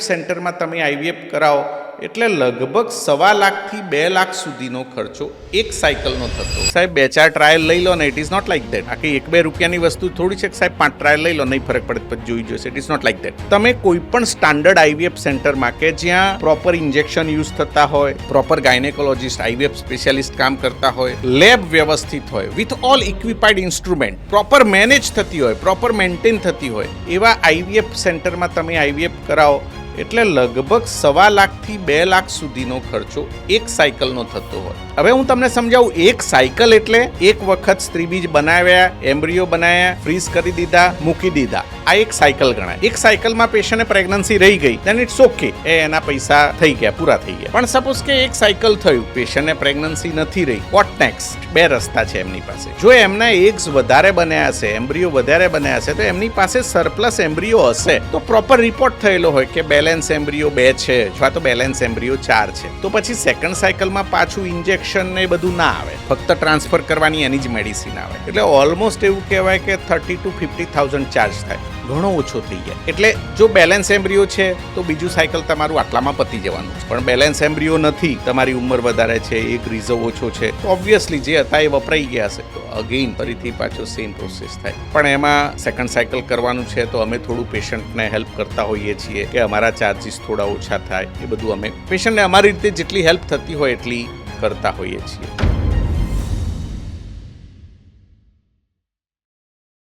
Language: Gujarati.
સેન્ટરમાં તમે આઈવીએફ કરાવો એટલે લગભગ 1.25 લાખથી 2 લાખ સુધીનો ખર્ચો એક સાયકલનો થતો. સાહેબ 2-4 ટ્રાયલ લઈ લો ને, it is not like that. આખી 1-2 રૂપિયાની વસ્તુ થોડી છે કે સાહેબ 5 ટ્રાયલ લઈ લો, નહીં ફરક પડે પછી જોઈ જશે. It is not like that. તમે કોઈ પણ સ્ટાન્ડર્ડ આઈવીએફ સેન્ટરમાં કે જ્યાં પ્રોપર ઇન્જેક્શન યુઝ થતા હોય, પ્રોપર ગાયનેકોલોજીસ્ટ આઈવીએફ સ્પેશિયાલિસ્ટ કામ કરતા હોય, લેબ વ્યવસ્થિત હોય, with all equipped instrument, proper manage થતી હોય, પ્રોપર મેન્ટેન થતી હોય, એવા આઈવીએફ સેન્ટરમાં તમે આઈવીએફ કરાવો એટલે લગભગ 1.25 લાખથી 2 લાખ સુધીનો ખર્ચો એક સાયકલનો થતો હોય. હવે હું તમને સમજાવું. એક સાયકલ એટલે એક વખત સ્ત્રીબીજ બનાવ્યા, એમ્બ્રિયો બનાવ્યા, ફ્રીઝ કરી દીધા, મૂકી દીધા, આ એક સાયકલ ગણાય. એક સાયકલમાં પેશન્ટને પ્રેગ્નન્સી રહી ગઈ, ધેન ઇટ્સ ઓકે, એના પૈસા થઈ ગયા, પૂરા થઈ ગયા. પણ સપોઝ કે એક સાયકલ થયું, પેશન્ટને પ્રેગ્નન્સી નથી રહી, વોટ નેક્સ્ટ? 2 રસ્તા છે એમની પાસે. જો એમના એગ્સ વધારે બન્યા હશે, એમ્બ્રિયો વધારે બન્યા હશે, તો એમની પાસે સરપ્લસ એમ્બ્રિયો હશે, તો પ્રોપર રિપોર્ટ થયેલો હોય કે બેલેન્સ એમ્બ્રિયો 2 છે અથવા તો બેલેન્સ એમ્બ્રિયો 4 છે, તો પછી સેકન્ડ સાયકલમાં પાછું ઇન્જેક્શન ને બધું ના આવે, ફક્ત ટ્રાન્સફર કરવાની એની જ મેડિસિન આવે. એટલે ઓલમોસ્ટ એવું કહેવાય કે 30,000 to 50,000 ચાર્જ થાય, ઘણો ઓછો થઈ જાય. એટલે જો બેલેન્સ એમ્બ્રિયો છે તો બીજું સાયકલ તમારું આટલામાં પતી જવાનું છે. પણ બેલેન્સ એમ્બ્રિયો નથી, તમારી ઉંમર વધારે છે, એક રિઝર્વ ઓછો છે, તો ઓબ્વિયસલી જે હતા એ વપરાઈ ગયા છે, તો અગેઇન ફરીથી પાછો સેમ પ્રોસેસ થાય. પણ એમાં સેકન્ડ સાયકલ કરવાનું છે તો અમે થોડું પેશન્ટને હેલ્પ કરતા હોઈએ છીએ કે અમારા ચાર્જીસ થોડા ઓછા થાય. એ બધું અમે પેશન્ટને અમારી રીતે જેટલી હેલ્પ થતી હોય એટલી કરતા હોઈએ છીએ.